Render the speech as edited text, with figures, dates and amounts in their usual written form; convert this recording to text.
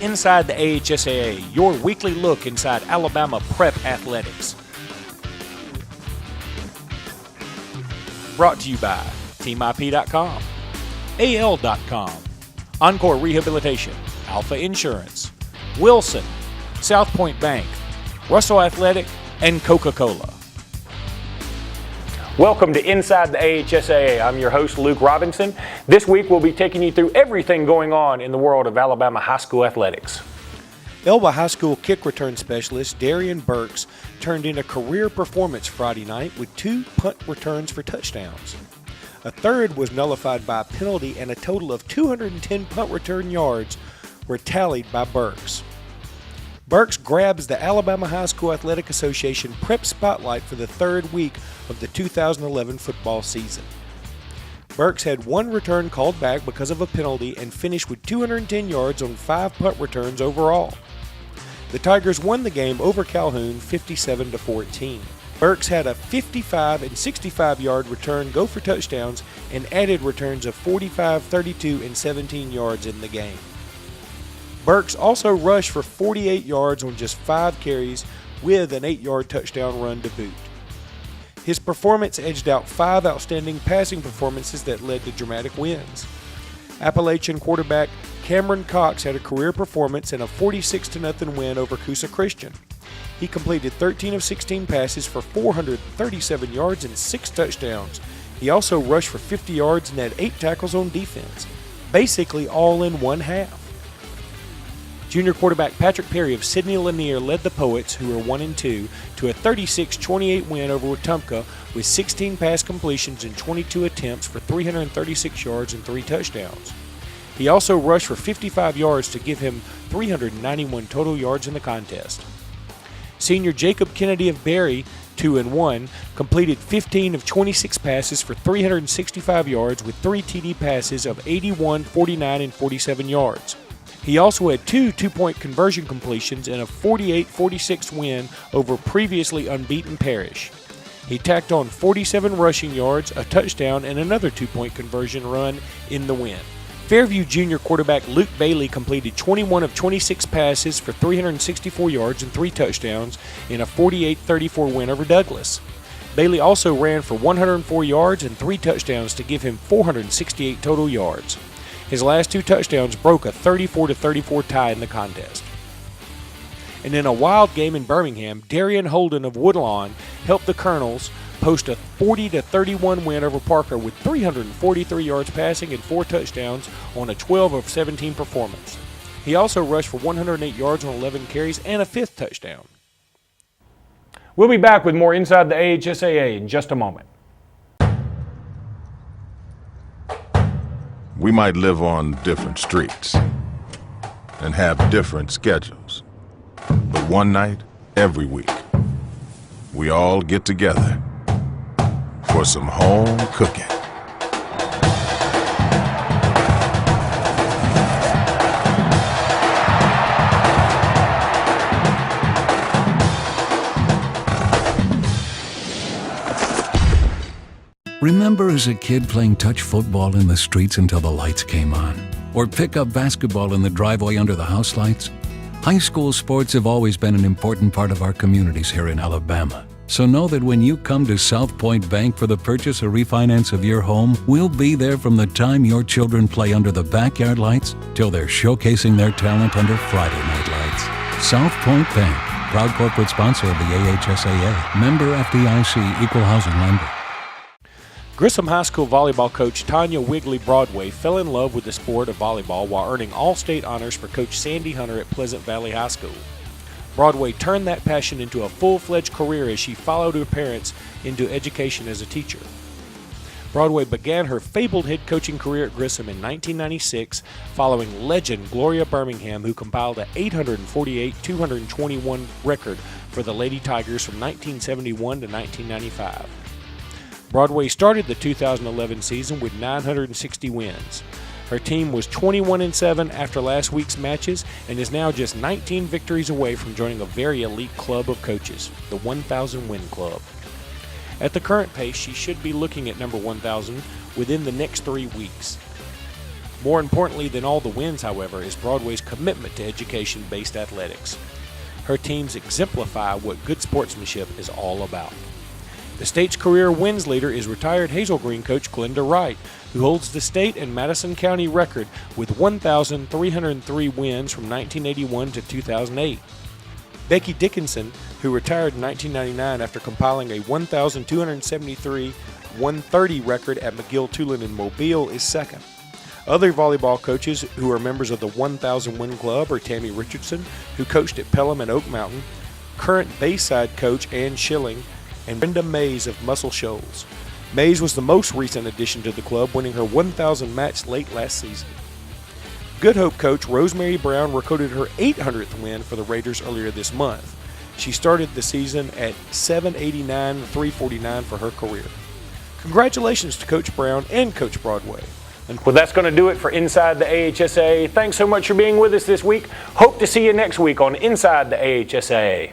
Inside the AHSAA, your weekly look inside Alabama prep athletics. Brought to you by TeamIP.com, AL.com, Encore Rehabilitation, Alpha Insurance, Wilson, South Point Bank, Russell Athletic, and Coca-Cola. Welcome to Inside the AHSAA. I'm your host, Luke Robinson. This week we'll be taking you through everything going on in the world of Alabama high school athletics. Elba High School kick return specialist Darrean Burks turned in a career performance Friday night with 2 punt returns for touchdowns. A third was nullified by a penalty, and a total of 210 punt return yards were tallied by Burks. Burks grabs the Alabama High School Athletic Association Prep Spotlight for the third week of the 2011 football season. Burks had 1 return called back because of a penalty and finished with 210 yards on 5 punt returns overall. The Tigers won the game over Calhoun 57-14. Burks had a 55 and 65-yard return go for touchdowns and added returns of 45, 32, and 17 yards in the game. Burks also rushed for 48 yards on just 5 carries with an 8-yard touchdown run to boot. His performance edged out 5 outstanding passing performances that led to dramatic wins. Appalachian quarterback Cameron Cox had a career performance in a 46-0 win over Coosa Christian. He completed 13 of 16 passes for 437 yards and 6 touchdowns. He also rushed for 50 yards and had 8 tackles on defense, basically all in one half. Junior quarterback Patrick Perry of Sidney Lanier led the Poets, who were 1-2, to a 36-28 win over Wetumpka with 16 pass completions and 22 attempts for 336 yards and 3 touchdowns. He also rushed for 55 yards to give him 391 total yards in the contest. Senior Jacob Kennedy of Berry, 2-1, completed 15 of 26 passes for 365 yards with 3 TD passes of 81, 49, and 47 yards. He also had 2 two-point conversion completions in a 48-46 win over previously unbeaten Parish. He tacked on 47 rushing yards, a touchdown, and another 2-point conversion run in the win. Fairview junior quarterback Luke Bailey completed 21 of 26 passes for 364 yards and 3 touchdowns in a 48-34 win over Douglas. Bailey also ran for 104 yards and 3 touchdowns to give him 468 total yards. His last 2 touchdowns broke a 34-34 tie in the contest. And in a wild game in Birmingham, Darian Holden of Woodlawn helped the Colonels post a 40-31 win over Parker with 343 yards passing and 4 touchdowns on a 12 of 17 performance. He also rushed for 108 yards on 11 carries and a 5th touchdown. We'll be back with more Inside the AHSAA in just a moment. We might live on different streets and have different schedules, but one night, every week, we all get together for some home cooking. Remember as a kid playing touch football in the streets until the lights came on? Or pick up basketball in the driveway under the house lights? High school sports have always been an important part of our communities here in Alabama. So know that when you come to South Point Bank for the purchase or refinance of your home, we'll be there from the time your children play under the backyard lights till they're showcasing their talent under Friday night lights. South Point Bank, proud corporate sponsor of the AHSAA, member FDIC, equal housing lender. Grissom High School volleyball coach Tanya Wigley Broadway fell in love with the sport of volleyball while earning all-state honors for Coach Sandy Hunter at Pleasant Valley High School. Broadway turned that passion into a full-fledged career as she followed her parents into education as a teacher. Broadway began her fabled head coaching career at Grissom in 1996 following legend Gloria Birmingham, who compiled an 848-221 record for the Lady Tigers from 1971 to 1995. Broadway started the 2011 season with 960 wins. Her team was 21-7 after last week's matches and is now just 19 victories away from joining a very elite club of coaches, the 1,000 Win Club. At the current pace, she should be looking at number 1,000 within the next 3 weeks. More importantly than all the wins, however, is Broadway's commitment to education-based athletics. Her teams exemplify what good sportsmanship is all about. The state's career wins leader is retired Hazel Green coach Glenda Wright, who holds the state and Madison County record with 1,303 wins from 1981 to 2008. Becky Dickinson, who retired in 1999 after compiling a 1,273-130 record at McGill Tulane in Mobile, is second. Other volleyball coaches who are members of the 1,000 Win Club are Tammy Richardson, who coached at Pelham and Oak Mountain, current Bayside coach Ann Schilling, and Brenda Mays of Muscle Shoals. Mays was the most recent addition to the club, winning her 1,000 match late last season. Good Hope coach Rosemary Brown recorded her 800th win for the Raiders earlier this month. She started the season at 789-349 for her career. Congratulations to Coach Brown and Coach Broadway. Well, that's going to do it for Inside the AHSAA. Thanks so much for being with us this week. Hope to see you next week on Inside the AHSAA.